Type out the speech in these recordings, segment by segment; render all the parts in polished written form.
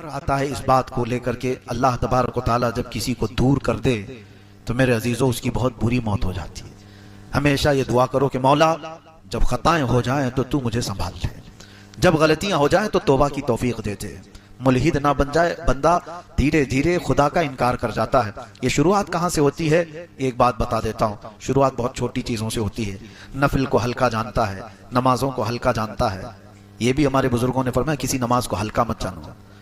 آتا ہے اس بات کو لے کر کے اللہ تبارک و تعالیٰ جب کسی کو دور کر دے تو میرے عزیزوں اس کی بہت بری موت ہو جاتی ہے۔ ہمیشہ یہ دعا کرو کہ مولا جب خطائیں ہو جائیں تو مجھے سنبھال لے، جب غلطیاں ہو جائیں تو توبہ کی توفیق دے دے، ملحد نہ بن جائے بندہ، دھیرے دھیرے خدا کا انکار کر جاتا ہے۔ یہ شروعات کہاں سے ہوتی ہے؟ ایک بات بتا دیتا ہوں، شروعات بہت چھوٹی چیزوں سے ہوتی ہے۔ نفل کو ہلکا جانتا ہے، نمازوں کو ہلکا جانتا ہے۔ یہ بھی ہمارے بزرگوں نے فرمایا کسی نماز کو ہلکا مت جانو،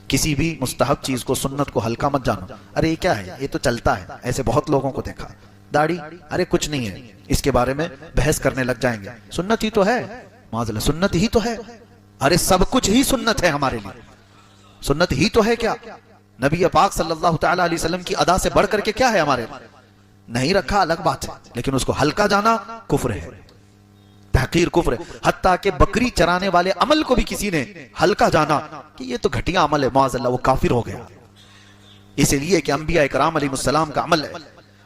کسی بھی مستحب چیز کو، سنت کو ہلکا مت جانو۔ ارے یہ کیا ہے، یہ تو چلتا ہے، ایسے بہت لوگوں کو دیکھا۔ داڑھی، ارے کچھ نہیں ہے، اس کے بارے میں بحث کرنے لگ جائیں گے، سنت ہی تو ہے، معاذ اللہ سنت ہی تو ہے۔ ارے سب کچھ ہی سنت ہے ہمارے لیے، سنت ہی تو ہے کیا؟ نبی پاک صلی اللہ تعالی علیہ وسلم کی ادا سے بڑھ کر کے کیا ہے ہمارے لیے؟ نہیں رکھا الگ بات ہے، لیکن اس کو ہلکا جانا کفر ہے، تحقیر کفر ہے۔ حتیٰ کہ بکری چرانے والے عمل کو بھی کسی نے ہلکا جانا کہ یہ تو گھٹیا عمل ہے، معاذ اللہ وہ کافر ہو گیا۔ اس لیے کہ انبیاء کرام علیہ السلام کا عمل ہے،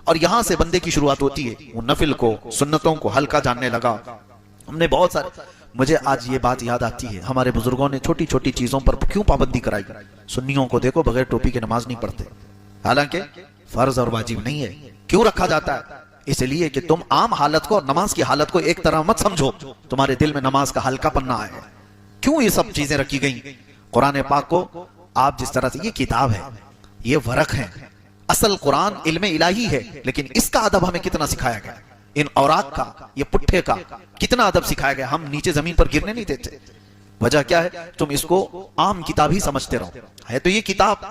اور یہاں سے بندے کی شروعات ہوتی ہے۔ وہ نفل کو، سنتوں کو ہلکا جاننے لگا۔ ہم نے بہت سارے، مجھے آج یہ بات یاد آتی ہے، ہمارے بزرگوں نے چھوٹی چھوٹی چیزوں پر کیوں پابندی کرائی؟ سنیوں کو دیکھو بغیر ٹوپی کے نماز نہیں پڑھتے، حالانکہ فرض اور واجب نہیں ہے۔ کیوں رکھا جاتا ہے؟ اس لیے کہ تم عام حالت کو اور نماز کی حالت کو ایک طرح مت سمجھو، تمہارے دل میں نماز کا ہلکا پن آئے۔ کیوں یہ سب چیزیں رکھی گئیں؟ قرآن پاک کو آپ جس طرح سے، یہ کتاب ہے، یہ ورق ہے، اصل قرآن علم الہی ہے، لیکن اس کا ادب ہمیں کتنا سکھایا گیا، ان اوراق کا، یہ پٹھے کا کتنا ادب سکھایا گیا۔ ہم نیچے زمین پر گرنے نہیں دیتے۔ وجہ کیا ہے؟ تم اس کو عام کتاب ہی سمجھتے رہو، ہے تو یہ کتاب،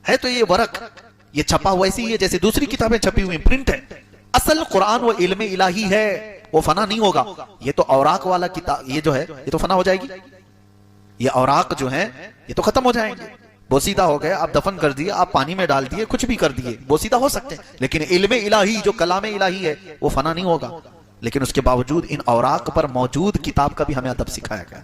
ہے تو یہ ورق، یہ چھپا ہوا ایسی ہے جیسے دوسری کتابیں چھپی ہوئی، پرنٹ ہے۔ اصل قرآن وہ علم الہی ہے، وہ فنا نہیں ہوگا۔ یہ تو اوراق والا کتاب، یہ جو ہے یہ تو فنا ہو جائے گی، یہ اوراق جو ہیں یہ تو ختم ہو جائیں گے، بوسیدہ ہو گئے، آپ دفن کر دیے، آپ پانی میں ڈال دیے، کچھ بھی کر دیے، بوسیدہ ہو سکتے ہیں، لیکن علم الہی جو کلام الہی ہے وہ فنا نہیں ہوگا۔ لیکن اس کے باوجود ان اوراق پر موجود کتاب کا بھی ہمیں ادب سکھایا گیا۔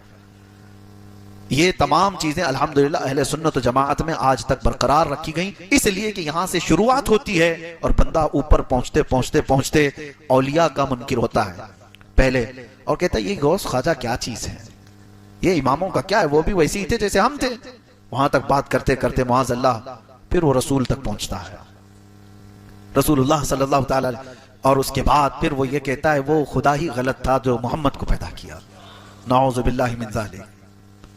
یہ تمام چیزیں الحمدللہ اہل سنت و جماعت میں آج تک برقرار رکھی گئیں، اس لیے کہ یہاں سے شروعات ہوتی ہے اور بندہ اوپر پہنچتے پہنچتے پہنچتے اولیاء کا منکر ہوتا ہے پہلے، اور کہتا ہے یہ غوث خواجہ کیا چیز ہے، یہ اماموں کا کیا ہے، وہ بھی ویسے ہی تھے جیسے ہم تھے۔ وہاں تک بات کرتے کرتے معاذ اللہ پھر وہ رسول تک پہنچتا ہے، رسول اللہ صلی اللہ تعالی علیہ، اور اس کے بعد پھر وہ یہ کہتا ہے وہ خدا ہی غلط تھا جو محمد کو پیدا کیا، نعوذ باللہ من ذالک۔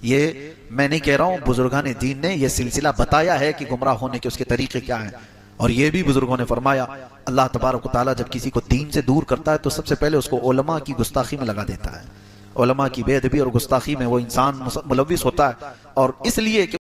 یہ میں نہیں کہہ رہا ہوں، بزرگان دین نے یہ سلسلہ بتایا ہے کہ گمراہ ہونے کے اس کے طریقے کیا ہیں، اور یہ بھی بزرگوں نے فرمایا اللہ تبارک و تعالیٰ جب کسی کو دین سے دور کرتا ہے تو سب سے پہلے اس کو علماء کی گستاخی میں لگا دیتا ہے۔ علماء کی بے ادبی اور گستاخی میں وہ انسان ملوث ہوتا ہے، اور اس لیے کہ